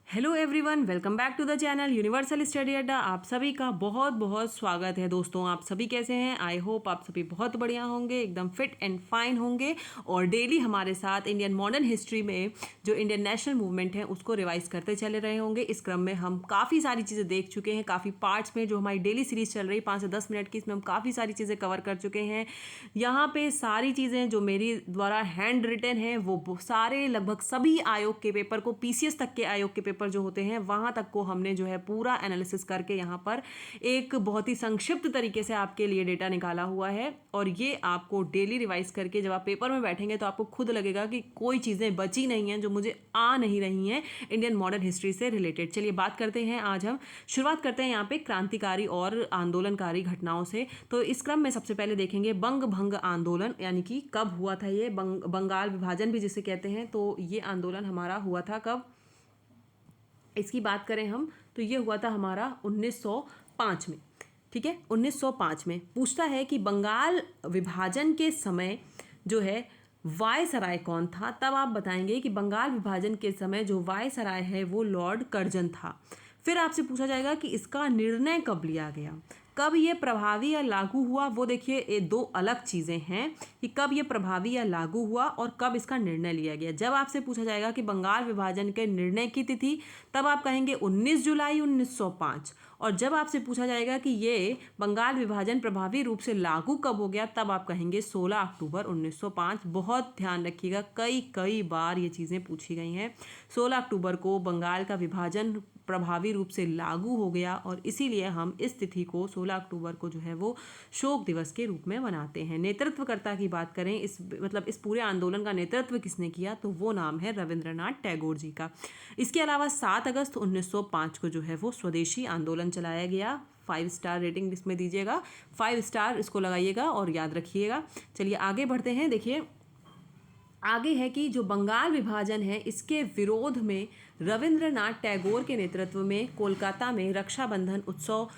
Hello everyone, welcome back to the channel universal study Adda. आप सभी का बहुत बहुत स्वागत है। दोस्तों, आप सभी कैसे हैं? आई होप आप सभी बहुत बढ़िया होंगे, एकदम फिट एंड फाइन होंगे और डेली हमारे साथ इंडियन मॉडर्न हिस्ट्री में जो इंडियन नेशनल मूवमेंट है उसको रिवाइज करते चले रहे होंगे। इस क्रम में हम काफ़ी सारी चीज़ें देख चुके हैं, काफ़ी पार्ट्स में जो हमारी डेली सीरीज चल रही 5 से 10 मिनट की, इसमें हम काफ़ी सारी चीज़ें कवर कर चुके हैं। यहाँ पे सारी चीज़ें जो मेरी द्वारा हैंड रिटन है वो सारे लगभग सभी आयोग के पेपर को, पीसीएस तक के आयोग के पेपर जो होते हैं वहाँ तक को हमने जो है पूरा एनालिसिस करके यहाँ पर एक बहुत ही संक्षिप्त तरीके से आपके लिए डेटा निकाला हुआ है। और ये आपको डेली रिवाइज करके जब आप पेपर में बैठेंगे तो आपको खुद लगेगा कि कोई चीज़ें बची नहीं हैं जो मुझे आ नहीं रही हैं इंडियन मॉडर्न हिस्ट्री से रिलेटेड। चलिए बात करते हैं। आज हम शुरुआत करते हैं यहाँ पे क्रांतिकारी और आंदोलनकारी घटनाओं से। तो इस क्रम में सबसे पहले देखेंगे बंग भंग आंदोलन, यानी कि कब हुआ था ये बंगाल विभाजन भी जिसे कहते हैं। तो ये आंदोलन हमारा हुआ था कब, इसकी बात करें हम तो ये हुआ था हमारा 1905 में। ठीक है, 1905 में पूछता है कि बंगाल विभाजन के समय जो है वायसराय कौन था। तब आप बताएंगे कि बंगाल विभाजन के समय जो वायसराय है वो लॉर्ड कर्जन था। फिर आपसे पूछा जाएगा कि इसका निर्णय कब लिया गया, कब ये प्रभावी या लागू हुआ। वो देखिए, ये दो अलग चीज़ें हैं कि कब ये प्रभावी या लागू हुआ और कब इसका निर्णय लिया गया। जब आपसे पूछा जाएगा कि बंगाल विभाजन के निर्णय की तिथि, तब आप कहेंगे 19 जुलाई 1905। और जब आपसे पूछा जाएगा कि ये बंगाल विभाजन प्रभावी रूप से लागू कब हो गया, तब आप कहेंगे 16 अक्टूबर 1905। बहुत ध्यान रखिएगा, कई बार ये चीज़ें पूछी गई हैं। 16 अक्टूबर को बंगाल का विभाजन प्रभावी रूप से लागू हो गया और इसीलिए हम इस तिथि को 16 अक्टूबर को जो है वो शोक दिवस के रूप में मनाते हैं। नेतृत्वकर्ता की बात करें, इस पूरे आंदोलन का नेतृत्व किसने किया, तो वो नाम है रविंद्रनाथ टैगोर जी का। इसके अलावा 7 अगस्त 1905 को जो है वो स्वदेशी आंदोलन चलाया गया। 5 स्टार रेटिंग इसमें दीजिएगा, 5 स्टार इसको लगाइएगा और याद रखिएगा। चलिए आगे बढ़ते हैं। देखिए आगे है कि जो बंगाल विभाजन है इसके विरोध में रविंद्रनाथ टैगोर के नेतृत्व में कोलकाता में रक्षाबंधन उत्सव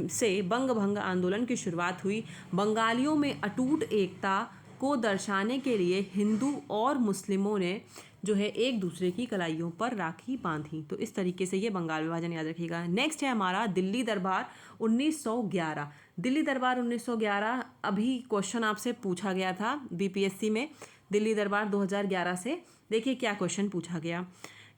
से बंग भंग आंदोलन की शुरुआत हुई। बंगालियों में अटूट एकता को दर्शाने के लिए हिंदू और मुस्लिमों ने जो है एक दूसरे की कलाइयों पर राखी बांधी। तो इस तरीके से ये बंगाल विभाजन याद रखिएगा। नेक्स्ट है हमारा दिल्ली दरबार 1911। दिल्ली दरबार 1911 अभी क्वेश्चन आपसे पूछा गया था बीपीएससी में, दिल्ली दरबार 2011 से। देखिए क्या क्वेश्चन पूछा गया।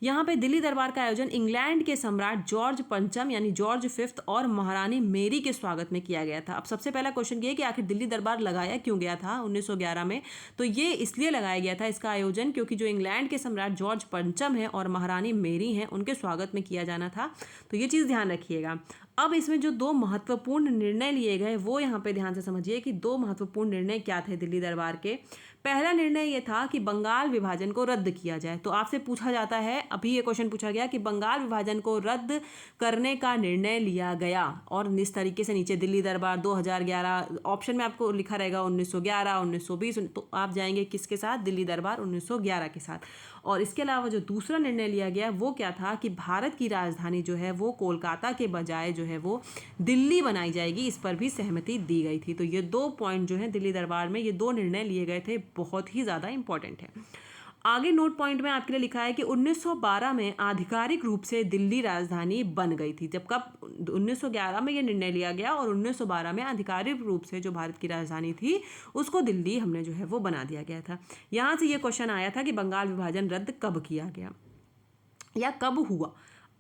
यहाँ पे दिल्ली दरबार का आयोजन इंग्लैंड के सम्राट जॉर्ज पंचम यानी जॉर्ज फिफ्थ और महारानी मेरी के स्वागत में किया गया था। अब सबसे पहला क्वेश्चन ये कि आखिर दिल्ली दरबार लगाया क्यों गया था 1911 में। तो ये इसलिए लगाया गया था इसका आयोजन क्योंकि जो इंग्लैंड के सम्राट जॉर्ज पंचम है और महारानी मेरी हैं उनके स्वागत में किया जाना था। तो ये चीज़ ध्यान रखिएगा। अब इसमें जो दो महत्वपूर्ण निर्णय लिए गए वो यहाँ पे ध्यान से समझिए कि दो महत्वपूर्ण निर्णय क्या थे दिल्ली दरबार के। पहला निर्णय ये था कि बंगाल विभाजन को रद्द किया जाए। तो आपसे पूछा जाता है, अभी ये क्वेश्चन पूछा गया कि बंगाल विभाजन को रद्द करने का निर्णय लिया गया। और इस तरीके से नीचे दिल्ली दरबार 2011 ऑप्शन में आपको लिखा रहेगा 1911, 1920। तो आप जाएंगे किसके साथ, दिल्ली दरबार 1911 के साथ। और इसके अलावा जो दूसरा निर्णय लिया गया वो क्या था कि भारत की राजधानी जो है वो कोलकाता के बजाय जो है वो दिल्ली बनाई जाएगी। इस पर भी सहमति दी गई थी। तो ये दो पॉइंट जो है दिल्ली दरबार में ये दो निर्णय लिए गए थे, बहुत ही ज़्यादा इंपॉर्टेंट है। आगे नोट पॉइंट में आपके लिए लिखा है कि 1912 में आधिकारिक रूप से दिल्ली राजधानी बन गई थी। जब कब 1911 में ये निर्णय लिया गया और 1912 में आधिकारिक रूप से जो भारत की राजधानी थी उसको दिल्ली हमने जो है वो बना दिया गया था। यहाँ से ये क्वेश्चन आया था कि बंगाल विभाजन रद्द कब किया गया या कब हुआ।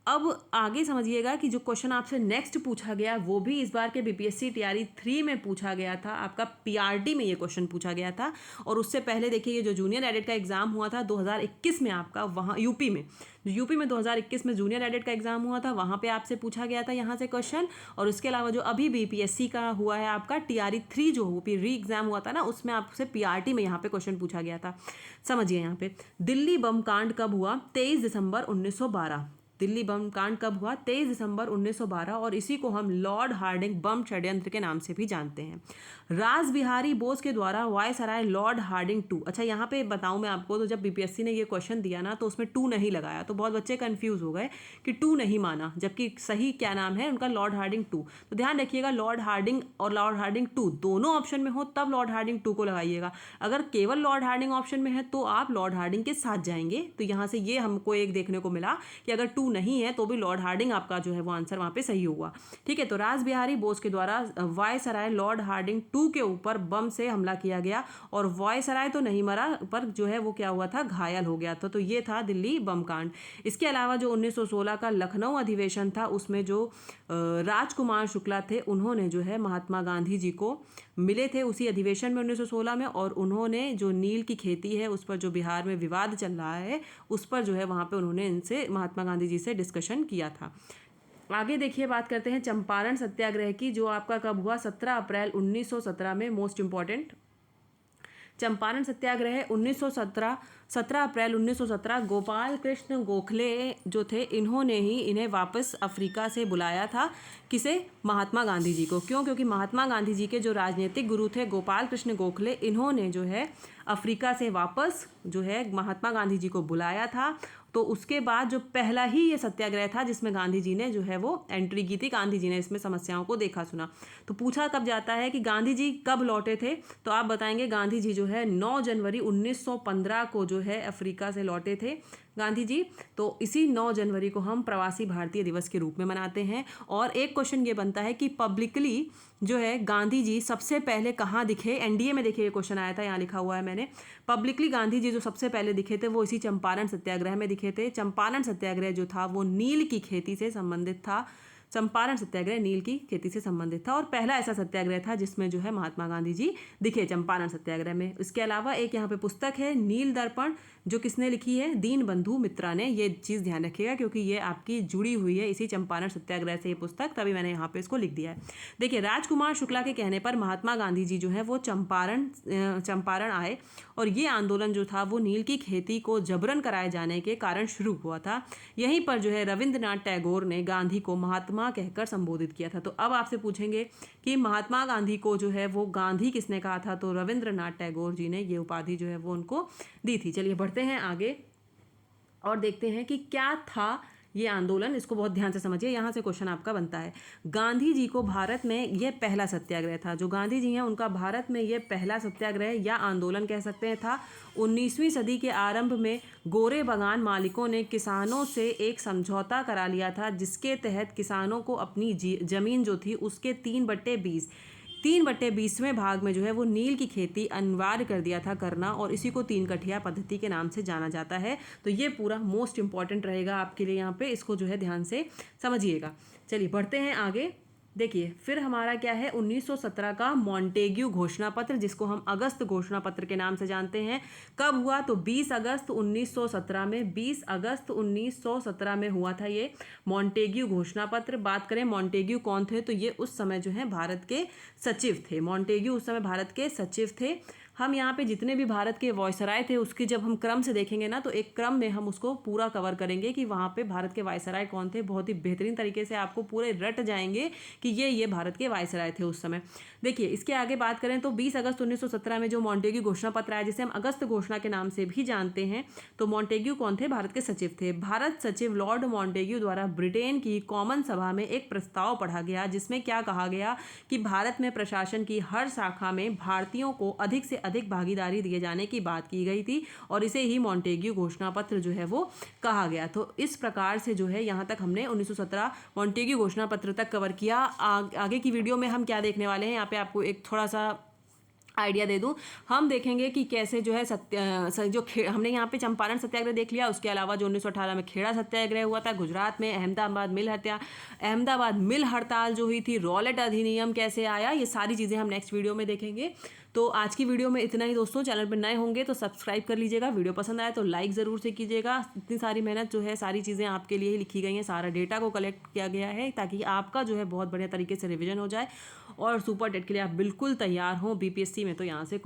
अब आगे समझिएगा कि जो क्वेश्चन आपसे नेक्स्ट पूछा गया वो भी इस बार के बीपीएससी टीआरई 3 में पूछा गया था। आपका पीआरटी में ये क्वेश्चन पूछा गया था। और उससे पहले देखिए ये जो जूनियर एडिट का एग्जाम हुआ था 2021 में आपका, वहाँ यूपी में 2021 में जूनियर एडिट का एग्जाम हुआ था, वहाँ पे आपसे पूछा गया था यहाँ से क्वेश्चन। और उसके अलावा जो अभी बीपीएससी का हुआ है आपका टीआरई 3 जो री एग्जाम हुआ था ना, उसमें आपसे पीआरटी में यहाँ पे क्वेश्चन पूछा गया था। समझिए यहाँ पे दिल्ली बम कांड कब हुआ, 23 दिसंबर 1912। दिल्ली बम कांड कब हुआ, 23 दिसंबर 1912। और इसी को हम लॉर्ड हार्डिंग बम षड्यंत्र के नाम से भी जानते हैं। रास बिहारी बोस के द्वारा वायसराय लॉर्ड हार्डिंग 2। अच्छा यहाँ पे बताऊँ मैं आपको, तो जब बीपीएससी ने ये क्वेश्चन दिया ना तो उसमें 2 नहीं लगाया, तो बहुत बच्चे कंफ्यूज हो गए कि 2 नहीं माना, जबकि सही क्या नाम है उनका, लॉर्ड हार्डिंग 2। तो ध्यान रखिएगा, लॉर्ड हार्डिंग और लॉर्ड हार्डिंग 2 दोनों ऑप्शन में हो तब लॉर्ड हार्डिंग 2 को लगाइएगा। अगर केवल लॉर्ड हार्डिंग ऑप्शन में है तो आप लॉर्ड हार्डिंग के साथ जाएंगे। तो यहाँ से ये हमको एक देखने को मिला कि अगर 2 टू नहीं है तो भी लॉर्ड हार्डिंग आपका जो है वो आंसर वहाँ पे सही होगा। ठीक है, तो रास बिहारी बोस के द्वारा वायसराय लॉर्ड हार्डिंग टू के ऊपर बम से हमला किया गया और वायसराय तो नहीं मरा पर जो है वो क्या हुआ था, घायल हो गया था। तो ये था दिल्ली बम कांड। इसके अलावा जो 1916 का लखनऊ अधिवेशन था उसमें जो राजकुमार शुक्ला थे उन्होंने जो है महात्मा गांधी जी को मिले थे उसी अधिवेशन में 1916 में, और उन्होंने जो नील की खेती है उस पर जो बिहार में विवाद चल रहा है उस पर जो है वहाँ पे उन्होंने इनसे महात्मा गांधी जी से डिस्कशन किया था। आगे देखिए, बात करते हैं चंपारण सत्याग्रह की, जो आपका कब हुआ, 17 अप्रैल 1917 में। मोस्ट इंपॉर्टेंट, चंपारण सत्याग्रह 1917, 17 अप्रैल 1917 गोपाल कृष्ण गोखले जो थे इन्होंने ही इन्हें वापस अफ्रीका से बुलाया था। किसे? महात्मा गांधी जी को। क्यों? क्योंकि महात्मा गांधी जी के जो राजनीतिक गुरु थे गोपाल कृष्ण गोखले, इन्होंने जो है अफ्रीका से वापस जो है महात्मा गांधी जी को बुलाया था। तो उसके बाद जो पहला ही ये सत्याग्रह था जिसमें गांधी जी ने जो है वो एंट्री की थी, गांधी जी ने इसमें समस्याओं को देखा सुना। तो पूछा कब जाता है कि गांधी जी कब लौटे थे, तो आप बताएंगे गांधी जी जो है 9 जनवरी 1915 को जो है अफ्रीका से लौटे थे गांधी जी। तो इसी 9 जनवरी को हम प्रवासी भारतीय दिवस के रूप में मनाते हैं। और एक क्वेश्चन ये बनता है कि पब्लिकली जो है गांधी जी सबसे पहले कहाँ दिखे? एनडीए में देखिए ये क्वेश्चन आया था, यहाँ लिखा हुआ है मैंने। पब्लिकली गांधी जी जो सबसे पहले दिखे थे वो इसी चंपारण सत्याग्रह में दिखे थे। चंपारण सत्याग्रह जो था वो नील की खेती से संबंधित था। चंपारण सत्याग्रह नील की खेती से संबंधित था और पहला ऐसा सत्याग्रह था जिसमें जो है महात्मा गांधी जी दिखे, चंपारण सत्याग्रह में। इसके अलावा एक यहाँ पे पुस्तक है नील दर्पण, जो किसने लिखी है? दीनबंधु मित्रा ने। ये चीज़ ध्यान रखिएगा क्योंकि ये आपकी जुड़ी हुई है इसी चंपारण सत्याग्रह से ये पुस्तक, तभी मैंने यहाँ पे इसको लिख दिया है। देखिए, राजकुमार शुक्ला के कहने पर महात्मा गांधी जी जो है वो चंपारण आए और ये आंदोलन जो था वो नील की खेती को जबरन कराए जाने के कारण शुरू हुआ था। यहीं पर जो है रविंद्रनाथ टैगोर ने गांधी को महात्मा कहकर संबोधित किया था। तो अब आपसे पूछेंगे कि महात्मा गांधी को जो है वो गांधी किसने कहा था? तो रविंद्रनाथ टैगोर जी ने ये उपाधि जो है वो उनको दी थी। चलिए बढ़ते हैं आगे और देखते हैं कि क्या था ये आंदोलन। इसको बहुत ध्यान से समझिए, यहाँ से क्वेश्चन आपका बनता है। गांधी जी को भारत में ये पहला सत्याग्रह था, जो गांधी जी हैं उनका भारत में ये पहला सत्याग्रह या आंदोलन कह सकते हैं था। 19वीं सदी के आरंभ में गोरे बागान मालिकों ने किसानों से एक समझौता करा लिया था जिसके तहत किसानों को अपनी जमीन जो थी उसके 3/20वें भाग में जो है वो नील की खेती अनिवार्य कर दिया था करना, और इसी को 3 कठिया पद्धति के नाम से जाना जाता है। तो ये पूरा मोस्ट इंपॉर्टेंट रहेगा आपके लिए, यहाँ पे इसको जो है ध्यान से समझिएगा। चलिए बढ़ते हैं आगे। देखिए फिर हमारा क्या है, 1917 का मॉन्टेग्यू घोषणा पत्र, जिसको हम अगस्त घोषणा पत्र के नाम से जानते हैं। कब हुआ? तो 20 अगस्त 1917 में। 20 अगस्त 1917 में हुआ था ये मॉन्टेग्यू घोषणा पत्र। बात करें मॉन्टेग्यू कौन थे, तो ये उस समय जो है भारत के सचिव थे। मॉन्टेग्यू उस समय भारत के सचिव थे। हम यहाँ पे जितने भी भारत के वायसराय थे उसकी जब हम क्रम से देखेंगे ना, तो एक क्रम में हम उसको पूरा कवर करेंगे कि वहाँ पे भारत के वायसराय कौन थे। बहुत ही बेहतरीन तरीके से आपको पूरे रट जाएंगे कि ये भारत के वायसराय थे उस समय। देखिए इसके आगे बात करें तो 20 अगस्त 1917 में जो मॉन्टेग्यू घोषणा पत्र आया, जिसे हम अगस्त घोषणा के नाम से भी जानते हैं, तो मॉन्टेग्यू कौन थे? भारत के सचिव थे। भारत सचिव लॉर्ड मॉन्टेग्यू द्वारा ब्रिटेन की कॉमन सभा में एक प्रस्ताव पढ़ा गया जिसमें क्या कहा गया कि भारत में प्रशासन की हर शाखा में भारतीयों को अधिक से अधिक भागीदारी दिए जाने की बात की गई थी और इसे ही मॉन्टेग्यू घोषणा पत्र जो है वो कहा गया। तो इस प्रकार से जो है यहाँ तक हमने 1917 मॉन्टेग्यू घोषणा पत्र तक कवर किया। आगे की वीडियो में हम क्या देखने वाले हैं, यहाँ पे आपको एक थोड़ा सा आइडिया दे दूं। हम देखेंगे कि कैसे जो है हमने यहाँ पे चंपारण सत्याग्रह देख लिया, उसके अलावा जो 1918 में खेड़ा सत्याग्रह हुआ था गुजरात में, अहमदाबाद मिल हड़ताल जो हुई थी, रॉलेट अधिनियम कैसे आया, ये सारी चीज़ें हम नेक्स्ट वीडियो में देखेंगे। तो आज की वीडियो में इतना ही दोस्तों। चैनल पर नए होंगे तो सब्सक्राइब कर लीजिएगा, वीडियो पसंद आए तो लाइक ज़रूर से कीजिएगा। इतनी सारी मेहनत जो है, सारी चीज़ें आपके लिए ही लिखी गई हैं, सारा डेटा को कलेक्ट किया गया है ताकि आपका जो है बहुत बढ़िया तरीके से रिवीजन हो जाए और सुपर टेट के लिए आप बिल्कुल तैयार हों। बीपीएससी में तो यहाँ से